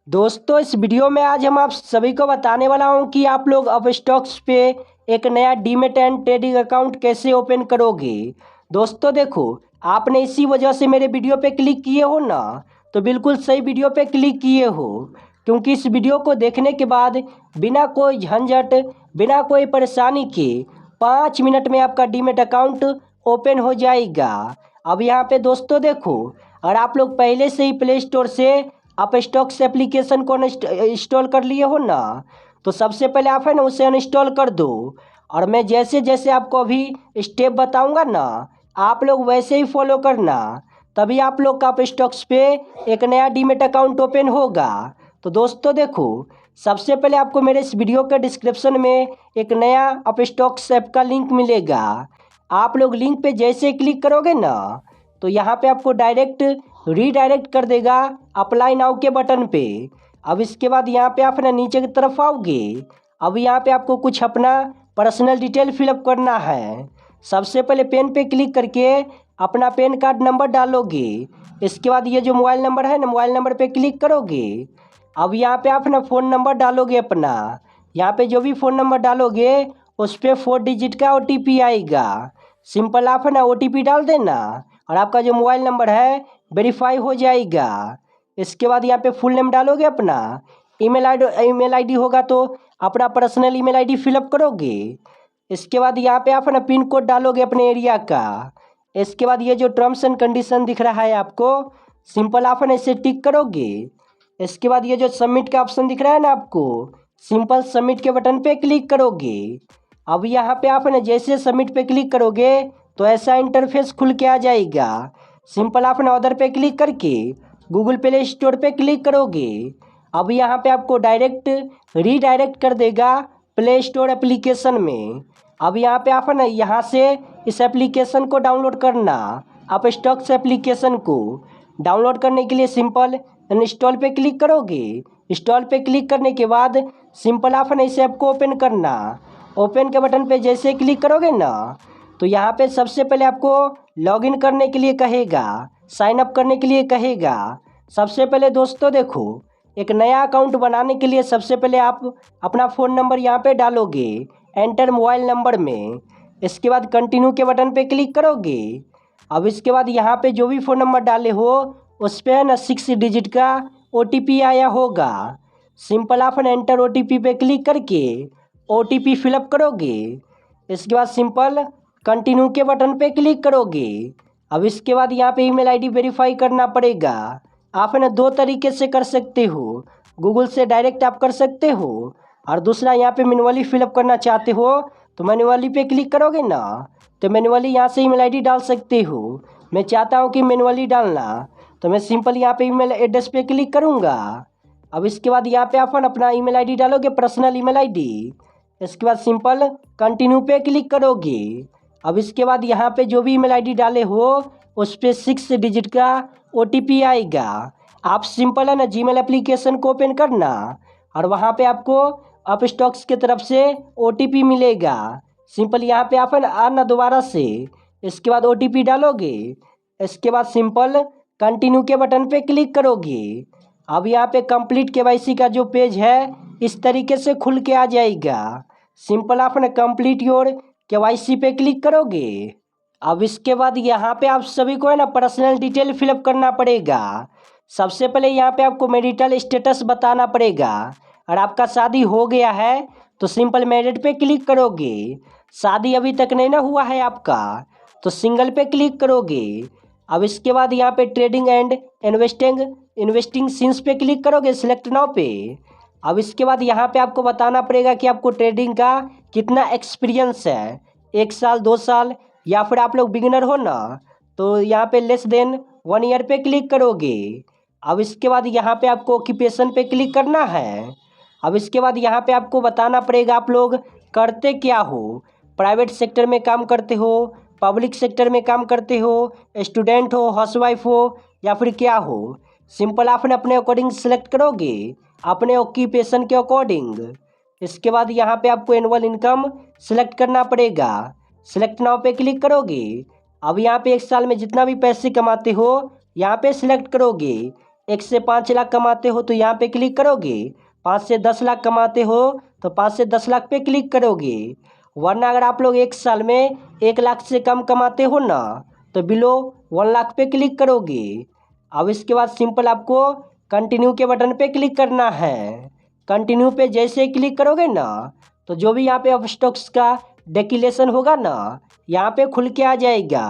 दोस्तों इस वीडियो में आज हम आप सभी को बताने वाला हूं कि आप लोग अपस्टॉक्स पे एक नया डीमेट एंड ट्रेडिंग अकाउंट कैसे ओपन करोगे। दोस्तों देखो, आपने इसी वजह से मेरे वीडियो पे क्लिक किए हो ना, तो बिल्कुल सही वीडियो पे क्लिक किए हो, क्योंकि इस वीडियो को देखने के बाद बिना कोई झंझट, बिना कोई परेशानी के 5 मिनट में आपका डीमेट अकाउंट ओपन हो जाएगा। अब यहाँ पे दोस्तों देखो, अगर आप लोग पहले से ही प्ले स्टोर से आप स्टॉक्स एप्लीकेशन को इंस्टॉल कर लिए हो ना, तो सबसे पहले आप है ना उसे अनइंस्टॉल कर दो। और मैं जैसे जैसे आपको अभी स्टेप बताऊंगा ना, आप लोग वैसे ही फॉलो करना, तभी आप लोग का आप स्टॉक्स पे एक नया डीमेट अकाउंट ओपन होगा। तो दोस्तों देखो, सबसे पहले आपको मेरे इस वीडियो के डिस्क्रिप्शन में एक नया आप स्टॉक्स ऐप का लिंक मिलेगा। आप लोग लिंक पे जैसे क्लिक करोगे ना, तो यहाँ पे आपको डायरेक्ट रीडायरेक्ट कर देगा अप्लाई नाउ के बटन पे। अब इसके बाद यहाँ पे आप ना नीचे की तरफ आओगे। अब यहाँ पे आपको कुछ अपना पर्सनल डिटेल फिलअप करना है। सबसे पहले पेन पे क्लिक करके अपना पेन कार्ड नंबर डालोगे। इसके बाद ये जो मोबाइल नंबर है ना, मोबाइल नंबर पे क्लिक करोगे। अब यहाँ पे आप ना फ़ोन नंबर डालोगे अपना। यहाँ पे जो भी फ़ोन नंबर डालोगे उस पर 4 डिजिट का OTP आएगा। सिंपल आप है ना OTP डाल देना और आपका जो मोबाइल नंबर है वेरीफाई हो जाएगा। इसके बाद यहाँ पे फुल नेम डालोगे अपना। ईमेल आईडी होगा तो अपना पर्सनल ईमेल आईडी फिलअप करोगे। इसके बाद यहाँ पे आप ना पिन कोड डालोगे अपने एरिया का। इसके बाद ये जो टर्म्स एंड कंडीशन दिख रहा है आपको, सिंपल आप ना इसे टिक करोगे। इसके बाद ये जो सबमिट का ऑप्शन दिख रहा है ना आपको, सिंपल सबमिट के बटन पे क्लिक करोगे। अब यहाँ पे आप ना जैसे सबमिट पे क्लिक करोगे तो ऐसा इंटरफेस खुल के आ जाएगा। सिंपल आप ना अदर पे क्लिक करके गूगल प्ले स्टोर पे क्लिक करोगे। अब यहाँ पे आपको डायरेक्ट रीडायरेक्ट कर देगा प्ले स्टोर एप्लीकेशन में। अब यहाँ पे आप ना यहाँ से इस एप्लीकेशन को डाउनलोड करना। आप स्टॉक्स एप्लीकेशन को डाउनलोड करने के लिए सिंपल इंस्टॉल पे क्लिक करोगे। इंस्टॉल पे क्लिक करने के बाद सिंपल आप ना इस ऐप को ओपन करना। ओपन के बटन पे जैसे क्लिक करोगे ना, तो यहाँ पे सबसे पहले आपको लॉगिन करने के लिए कहेगा, साइन अप करने के लिए कहेगा। सबसे पहले दोस्तों देखो, एक नया अकाउंट बनाने के लिए सबसे पहले आप अपना फ़ोन नंबर यहाँ पे डालोगे एंटर मोबाइल नंबर में। इसके बाद कंटिन्यू के बटन पे क्लिक करोगे। अब इसके बाद यहाँ पे जो भी फ़ोन नंबर डाले हो उस पर है ना 6 डिजिट का OTP आया होगा। सिंपल आप ना एंटर OTP पे क्लिक करके OTP फिलअप करोगे। इसके बाद सिंपल कंटिन्यू के बटन पे क्लिक करोगे। अब इसके बाद यहाँ पे ईमेल आईडी वेरीफाई करना पड़ेगा। आप है ना 2 तरीके से कर सकते हो, गूगल से डायरेक्ट आप कर सकते हो, और दूसरा यहाँ पे मैनुअली फिलअप करना चाहते हो तो मैनुअली पे क्लिक करोगे ना, तो मैनुअली यहाँ से ईमेल आईडी डाल सकते हो। मैं चाहता हूँ कि मैनुअली डालना, तो मैं सिंपल यहाँ पे ईमेल एड्रेस पे क्लिक करूँगा। अब इसके बाद यहाँ पे आप अपना ईमेल आईडी डालोगे, पर्सनल ईमेल आईडी। इसके बाद सिंपल कंटिन्यू पे क्लिक करोगे। अब इसके बाद यहाँ पे जो भी ईमेल आईडी डाले हो उस पर 6 डिजिट का OTP आएगा। आप सिंपल है ना जीमेल एप्लीकेशन को ओपन करना और वहाँ पे आपको अप स्टॉक्स की तरफ से OTP मिलेगा। सिंपल यहाँ पे आप है ना आना दोबारा से। इसके बाद OTP डालोगे। इसके बाद सिंपल कंटिन्यू के बटन पे क्लिक करोगे। अब यहाँ पे कंप्लीट KYC का जो पेज है इस तरीके से खुल के आ जाएगा। सिंपल आप ना कंप्लीट योर KYC पे क्लिक करोगे। अब इसके बाद यहाँ पे आप सभी को है ना पर्सनल डिटेल फिलअप करना पड़ेगा। सबसे पहले यहाँ पे आपको मैरिटल स्टेटस बताना पड़ेगा। और आपका शादी हो गया है तो सिंपल मैरिड पे क्लिक करोगे। शादी अभी तक नहीं ना हुआ है आपका तो सिंगल पे क्लिक करोगे। अब इसके बाद यहाँ पे ट्रेडिंग एंड इन्वेस्टिंग सीन्स पे क्लिक करोगे, सिलेक्ट नाउ पे। अब इसके बाद यहाँ पे आपको बताना पड़ेगा कि आपको ट्रेडिंग का कितना एक्सपीरियंस है, 1 साल 2 साल, या फिर आप लोग बिगिनर हो ना, तो यहाँ पे लेस देन 1 ईयर पे क्लिक करोगे। अब इसके बाद यहाँ पे आपको ऑक्यूपेशन पे क्लिक करना है। अब इसके बाद यहाँ पे आपको बताना पड़ेगा आप लोग करते क्या हो, प्राइवेट सेक्टर में काम करते हो, पब्लिक सेक्टर में काम करते हो, स्टूडेंट हो, हाउसवाइफ हो, या फिर क्या हो। सिंपल आपने अपने अकॉर्डिंग सेलेक्ट करोगे, अपने ऑक्यूपेशन के अकॉर्डिंग। इसके बाद यहाँ पे आपको एनुअल इनकम सेलेक्ट करना पड़ेगा, सेलेक्ट नाउ पे क्लिक करोगे। अब यहाँ पे 1 साल में जितना भी पैसे कमाते हो यहाँ पे सिलेक्ट करोगे। 1 से 5 लाख कमाते हो तो यहाँ पे क्लिक करोगे। 5 से 10 लाख कमाते हो तो 5 से 10 लाख पे क्लिक करोगे। वरना अगर आप लोग 1 साल में 1 लाख से कम कमाते हो ना तो बिलो 1 लाख पे क्लिक करोगे। अब इसके बाद सिंपल आपको कंटिन्यू के बटन पे क्लिक करना है। कंटिन्यू पे जैसे ही क्लिक करोगे ना तो जो भी यहाँ पे अपस्टॉक्स का डिक्लेरेशन होगा ना यहाँ पे खुल के आ जाएगा।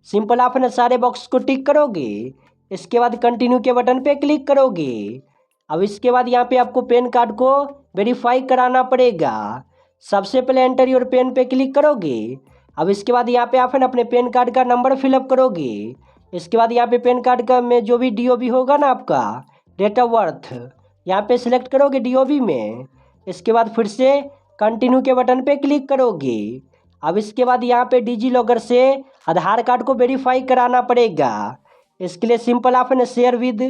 सिंपल आप ना सारे बॉक्स को टिक करोगे। इसके बाद कंटिन्यू के बटन पे क्लिक करोगे। अब इसके बाद यहाँ पे आपको पैन कार्ड को वेरीफाई कराना पड़ेगा। सबसे पहले एंटर योर पैन पे क्लिक करोगे। अब इसके बाद यहाँ पे आप है ना अपने पैन कार्ड का नंबर फिलअप करोगे। इसके बाद यहाँ पे पैन कार्ड का में जो भी DOB होगा ना आपका डेट ऑफ बर्थ यहाँ पे सिलेक्ट करोगे DOB में। इसके बाद फिर से कंटिन्यू के बटन पे क्लिक करोगे। अब इसके बाद यहाँ पे डिजी लॉकर से आधार कार्ड को वेरीफाई कराना पड़ेगा। इसके लिए सिंपल आप ने शेयर विद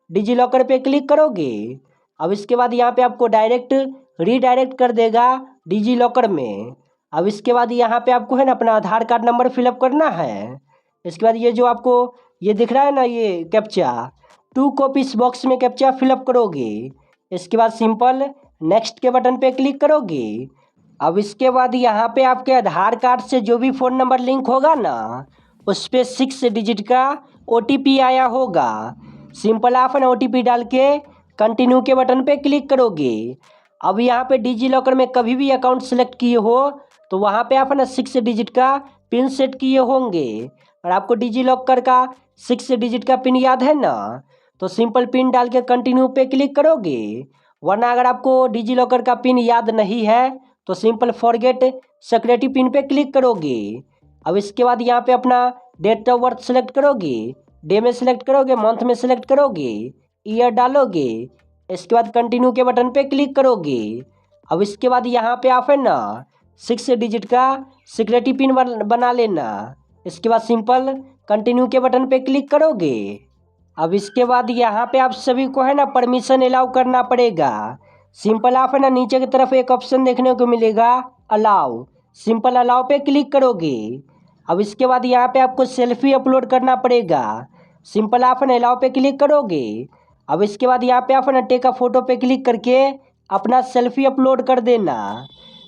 डिजी लॉकर पे क्लिक करोगे। अब इसके बाद यहाँ पे आपको डायरेक्ट रीडायरेक्ट कर देगा डिजी लॉकर में। अब इसके बाद यहाँ पे आपको है ना अपना आधार कार्ड नंबर फिलअप करना है। इसके बाद ये जो आपको ये दिख रहा है ना ये कैप्चा 2 कॉपी इस बॉक्स में कैप्चा फिलअप करोगे। इसके बाद सिंपल नेक्स्ट के बटन पे क्लिक करोगे। अब इसके बाद यहाँ पे आपके आधार कार्ड से जो भी फ़ोन नंबर लिंक होगा ना उस पर 6 डिजिट का OTP आया होगा। सिंपल आप ना OTP डाल के कंटिन्यू के बटन पे क्लिक करोगे। अब यहाँ पे डिजी लॉकर में कभी भी अकाउंट सेलेक्ट किए हो तो वहाँ पे आप ना 6 डिजिट का पिन सेट किए होंगे। और आपको डिजी लॉकर का 6 डिजिट का पिन याद है ना तो सिंपल पिन डाल के कंटिन्यू पे क्लिक करोगे। वरना अगर आपको डिजी लॉकर का पिन याद नहीं है तो सिंपल फॉरगेट सिक्योरिटी पिन पे क्लिक करोगे। अब इसके बाद यहाँ पे अपना डेट ऑफ बर्थ सेलेक्ट करोगे। डे में सेलेक्ट करोगे, मंथ में सेलेक्ट करोगे, ईयर डालोगे। इसके बाद कंटिन्यू के बटन पे क्लिक करोगे। अब इसके बाद यहाँ पे आप है ना 6 डिजिट का सिक्योरिटी पिन बना लेना। इसके बाद सिंपल कंटिन्यू के बटन पे क्लिक करोगे। अब इसके बाद यहाँ पे आप सभी को है ना परमिशन अलाउ करना पड़ेगा। सिंपल आप है ना नीचे की तरफ एक ऑप्शन देखने को मिलेगा अलाउ। सिंपल अलाउ पे क्लिक करोगे। अब इसके बाद यहाँ पे आपको सेल्फी अपलोड करना पड़ेगा। सिंपल आप है ना अलाउ पे क्लिक करोगे। अब इसके बाद यहाँ पे आप है ना टेक अ फोटो पे क्लिक करके अपना सेल्फी अपलोड कर देना।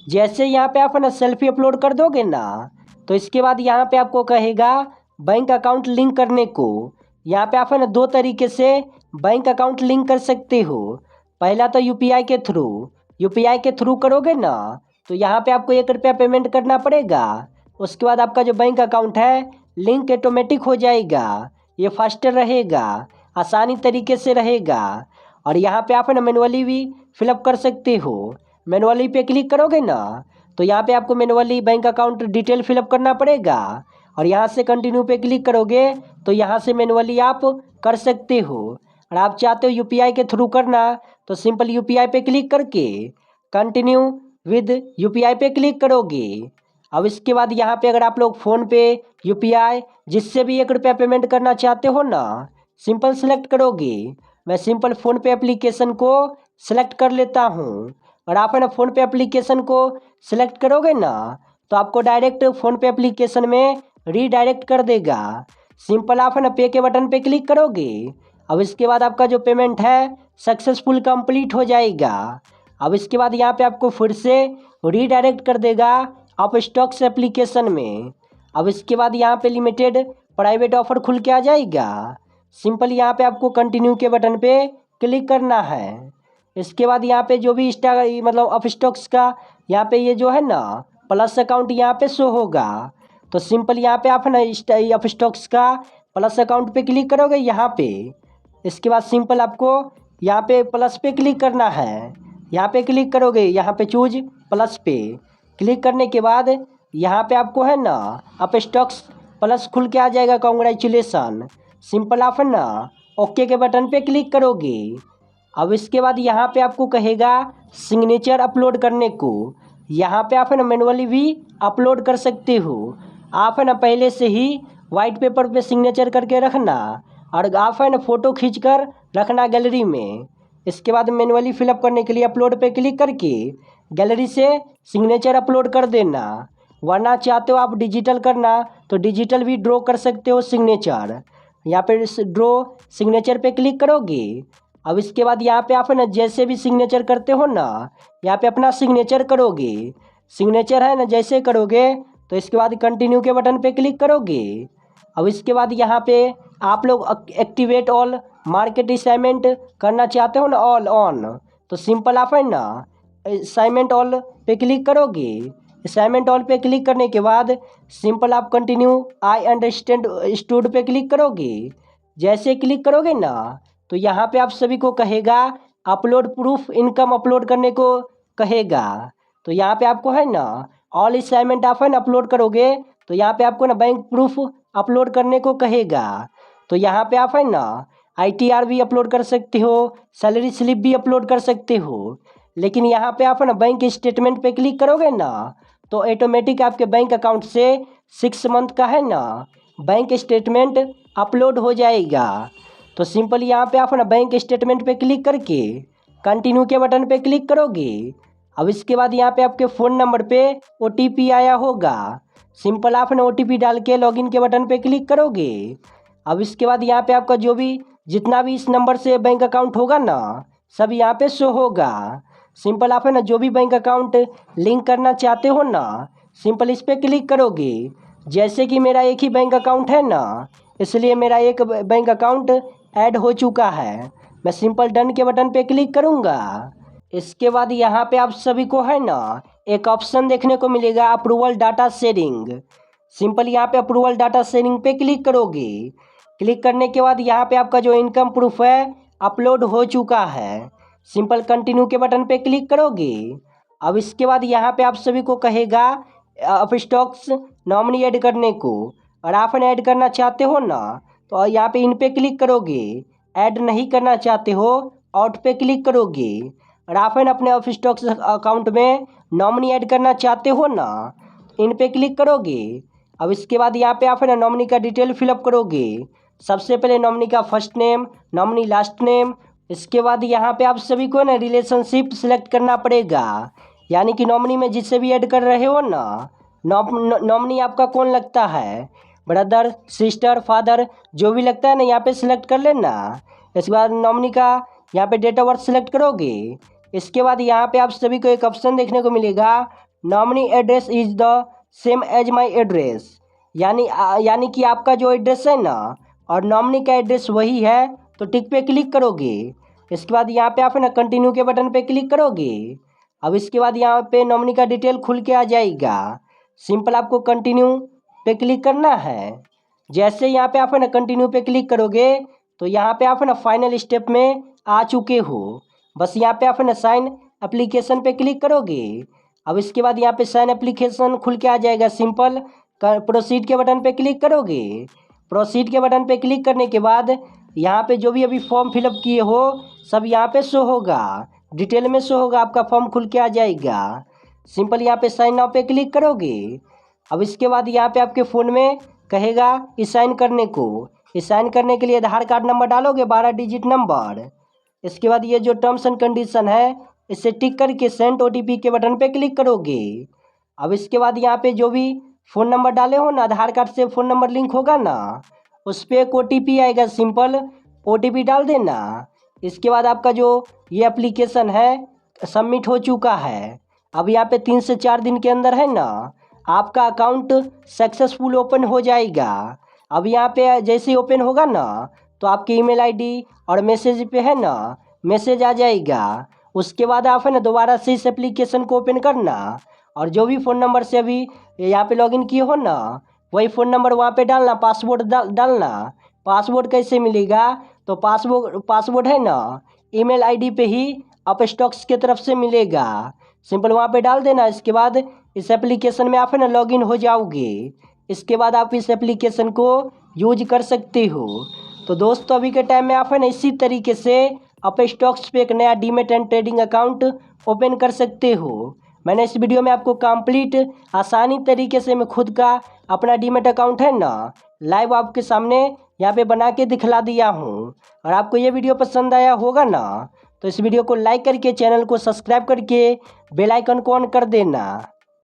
जैसे यहाँ पे आप है ना सेल्फी अपलोड कर दोगे ना तो इसके बाद यहाँ पे आपको कहेगा बैंक अकाउंट लिंक करने को। यहाँ पे आप है ना 2 तरीके से बैंक अकाउंट लिंक कर सकते हो। पहला तो UPI के थ्रू करोगे ना तो यहाँ पे आपको 1 रुपया पेमेंट करना पड़ेगा। उसके बाद आपका जो बैंक अकाउंट है लिंक ऑटोमेटिक हो जाएगा। ये फास्टर रहेगा, आसानी तरीके से रहेगा। और यहाँ पे आप है ना मैनुअली भी फिलअप कर सकते हो। मैनुअली पे क्लिक करोगे ना तो यहाँ पे आपको manually bank account detail fill up करना पड़ेगा। और यहाँ से कंटिन्यू पे क्लिक करोगे तो यहाँ से मैनुअली आप कर सकते हो। और आप चाहते हो UPI के थ्रू करना तो सिंपल UPI पे क्लिक करके कंटिन्यू विद UPI पे क्लिक करोगे। अब इसके बाद यहाँ पे अगर आप लोग फ़ोन पे UPI जिससे भी 1 रुपया पेमेंट करना चाहते हो ना सिंपल सेलेक्ट करोगे। मैं सिंपल फ़ोन पे एप्लीकेशन को सेलेक्ट कर लेता हूँ। और आप है ना फ़ोन पे एप्लीकेशन को सेलेक्ट करोगे ना तो आपको डायरेक्ट फ़ोन पे एप्लीकेशन में रीडायरेक्ट कर देगा। सिंपल आप है ना पे के बटन पे क्लिक करोगे। अब इसके बाद आपका जो पेमेंट है सक्सेसफुल कंप्लीट हो जाएगा। अब इसके बाद यहाँ पे आपको फिर से रीडायरेक्ट कर देगा अपस्टॉक्स एप्लीकेशन में। अब इसके बाद यहाँ पे लिमिटेड प्राइवेट ऑफर खुल के आ जाएगा। सिंपल यहाँ पे आपको कंटिन्यू के बटन पे क्लिक करना है। इसके बाद यहाँ पे जो भी मतलब अपस्टॉक्स का यहाँ पे ये जो है ना प्लस अकाउंट यहाँ पे शो होगा। तो सिंपल यहाँ पे आप है ना अपस्टॉक्स का प्लस अकाउंट पे क्लिक करोगे यहाँ पे। इसके बाद सिंपल आपको यहाँ पे प्लस पे क्लिक करना है। यहाँ पे क्लिक करोगे, यहाँ पे चूज प्लस पे क्लिक करने के बाद यहाँ पे आपको है ना अपस्टॉक्स प्लस खुल के आ जाएगा। कॉन्ग्रेचुलेसन। सिंपल आप है ना ओके के बटन पे क्लिक करोगे। अब इसके बाद यहाँ पे आपको कहेगा सिग्नेचर अपलोड करने को। यहाँ पे आप है ना मैनुअली भी अपलोड कर सकते हो। आप है ना पहले से ही वाइट पेपर पे सिग्नेचर करके रखना और आप है ना फ़ोटो खींचकर रखना गैलरी में। इसके बाद मैनुअली फिलअप करने के लिए अपलोड पे क्लिक करके गैलरी से सिग्नेचर अपलोड कर देना। वरना चाहते हो आप डिजिटल करना तो डिजिटल भी ड्रॉ कर सकते हो सिग्नेचर। यहाँ पे ड्रॉ सिग्नेचर पे क्लिक करोगे। अब इसके बाद यहाँ पे आप है ना जैसे भी सिग्नेचर करते हो ना, यहाँ पे अपना सिग्नेचर करोगे। सिग्नेचर है ना जैसे करोगे तो इसके बाद कंटिन्यू के बटन पे क्लिक करोगे। अब इसके बाद यहाँ पे आप लोग एक्टिवेट ऑल मार्केट असाइनमेंट करना चाहते हो ना, ऑल ऑन, तो सिंपल आप है ना असाइनमेंट ऑल पे क्लिक करोगे। असाइनमेंट ऑल पे क्लिक करने के बाद सिंपल आप कंटिन्यू आई अंडरस्टैंड स्टूड पे क्लिक करोगे। जैसे क्लिक करोगे ना तो यहाँ पे आप सभी को कहेगा अपलोड प्रूफ इनकम अपलोड करने को कहेगा। तो यहाँ पे आपको है ना ऑल असाइनमेंट आप है ना अपलोड करोगे तो यहाँ पे आपको ना बैंक प्रूफ अपलोड करने को कहेगा। तो यहाँ पे आप है ना ITR भी अपलोड कर सकते हो, सैलरी स्लिप भी अपलोड कर सकते हो। लेकिन यहाँ पे आप है ना बैंक स्टेटमेंट पे क्लिक करोगे ना तो ऑटोमेटिक आपके बैंक अकाउंट से 6 मंथ का है ना बैंक स्टेटमेंट अपलोड हो जाएगा। तो सिंपल यहाँ पे आप ना बैंक स्टेटमेंट पे क्लिक करके कंटिन्यू के बटन पे क्लिक करोगे। अब इसके बाद यहाँ पे आपके फ़ोन नंबर पे OTP आया होगा। सिंपल आप ना OTP डाल के लॉगिन के बटन पे क्लिक करोगे। अब इसके बाद यहाँ पे आपका जो भी जितना भी इस नंबर से बैंक अकाउंट होगा ना सब यहाँ पे शो होगा। सिंपल आप है ना जो भी बैंक अकाउंट लिंक करना चाहते हो ना सिंपल इस पर क्लिक करोगे। जैसे कि मेरा एक ही बैंक अकाउंट है ना इसलिए मेरा एक बैंक अकाउंट ऐड हो चुका है। मैं सिंपल डन के बटन पे क्लिक करूँगा। इसके बाद यहाँ पे आप सभी को है ना एक ऑप्शन देखने को मिलेगा अप्रूवल डाटा शेयरिंग। सिंपल यहाँ पे अप्रूवल डाटा शेयरिंग पे क्लिक करोगे। क्लिक करने के बाद यहाँ पे आपका जो इनकम प्रूफ है अपलोड हो चुका है। सिंपल कंटिन्यू के बटन पे क्लिक करोगे। अब इसके बाद यहाँ पे आप सभी को कहेगा अप स्टॉक्स नॉमिनी ऐड करने को, और आप ऐड करना चाहते हो ना तो यहाँ पे इन पे क्लिक करोगे। ऐड नहीं करना चाहते हो आउट पे क्लिक करोगे। और आप है ना अपने अप स्टॉक्स अकाउंट में नॉमिनी ऐड करना चाहते हो ना इन पे क्लिक करोगे। अब इसके बाद यहाँ पे आप है ना नॉमिनी का डिटेल फिलअप करोगे। सबसे पहले नॉमिनी का first name, nominee last name. इसके बाद यहाँ पे आप सभी को ना रिलेशनशिप सिलेक्ट करना पड़ेगा, यानी कि नॉमिनी में जिससे भी ऐड कर रहे हो ना नॉमिनी आपका कौन लगता है, ब्रदर, सिस्टर, फादर, जो भी लगता है ना यहाँ पे सिलेक्ट कर लेना। इसके बाद नॉमिनी का यहाँ पे डेट ऑफ बर्थ सिलेक्ट करोगे। इसके बाद यहाँ पे आप सभी को एक ऑप्शन देखने को मिलेगा nominee address is the same as my address, यानी कि आपका जो एड्रेस है ना और नॉमिनी का एड्रेस वही है, तो टिक पे क्लिक करोगे। इसके बाद यहाँ पे आप है ना कंटिन्यू के बटन पे क्लिक करोगे। अब इसके बाद यहाँ पे नॉमिनी का डिटेल खुल के आ जाएगा। सिंपल आपको कंटिन्यू पे क्लिक करना है। जैसे यहाँ पे आप है ना कंटिन्यू पे क्लिक करोगे तो यहाँ पे आप है ना फाइनल स्टेप में आ चुके हो। बस यहाँ पे आप है ना साइन एप्लीकेशन पे क्लिक करोगे। अब इसके बाद यहाँ पे साइन एप्लीकेशन खुल के आ जाएगा। सिंपल प्रोसीड के बटन पे क्लिक करोगे। प्रोसीड के बटन पे क्लिक करने के बाद यहाँ पे जो भी अभी फॉर्म फिलअप किए हो सब यहाँ पे शो होगा, डिटेल में शो होगा, आपका फॉर्म खुल के आ जाएगा। सिंपल यहाँ पे साइन नाउ पे क्लिक करोगे। अब इसके बाद यहाँ पे आपके फ़ोन में कहेगा साइन करने को। साइन करने के लिए आधार कार्ड नंबर डालोगे, 12 डिजिट नंबर। इसके बाद ये जो टर्म्स एंड कंडीशन है इसे टिक करके सेंड OTP के बटन पे क्लिक करोगे। अब इसके बाद यहाँ पे जो भी फ़ोन नंबर डाले हो ना, आधार कार्ड से फ़ोन नंबर लिंक होगा ना, उस पर एक OTP आएगा। सिंपल OTP डाल देना। इसके बाद आपका जो ये एप्लीकेशन है सबमिट हो चुका है। अब यहाँ पे 3 से 4 दिन के अंदर है ना आपका अकाउंट सक्सेसफुल ओपन हो जाएगा। अब यहाँ पे जैसे ही ओपन होगा ना तो आपकी ईमेल ID और मैसेज पे है ना मैसेज आ जाएगा। उसके बाद आप है ना दोबारा से इस एप्लीकेशन को ओपन करना और जो भी फ़ोन नंबर से अभी यहाँ पे लॉगिन किए हो ना वही फ़ोन नंबर वहाँ पे डालना, पासवर्ड डालना। पासवर्ड कैसे मिलेगा, तो पासवर्ड है ना ईमेल ID पे ही अप स्टॉक्स के तरफ से मिलेगा। सिंपल वहाँ पे डाल देना। इसके बाद इस एप्लीकेशन में आप है ना लॉगिन हो जाओगे। इसके बाद आप इस एप्लीकेशन को यूज कर सकते हो। तो दोस्तों अभी के टाइम में आप है ना इसी तरीके से अप स्टॉक्स पे एक नया demat and trading account open कर सकते हो। मैंने इस वीडियो में आपको कंप्लीट आसानी तरीके से मैं खुद का अपना डीमेट अकाउंट है ना लाइव आपके सामने यहाँ पे बना के दिखला दिया हूँ। और आपको ये वीडियो पसंद आया होगा ना तो इस वीडियो को लाइक करके चैनल को सब्सक्राइब करके बेल आइकन को ऑन कर देना।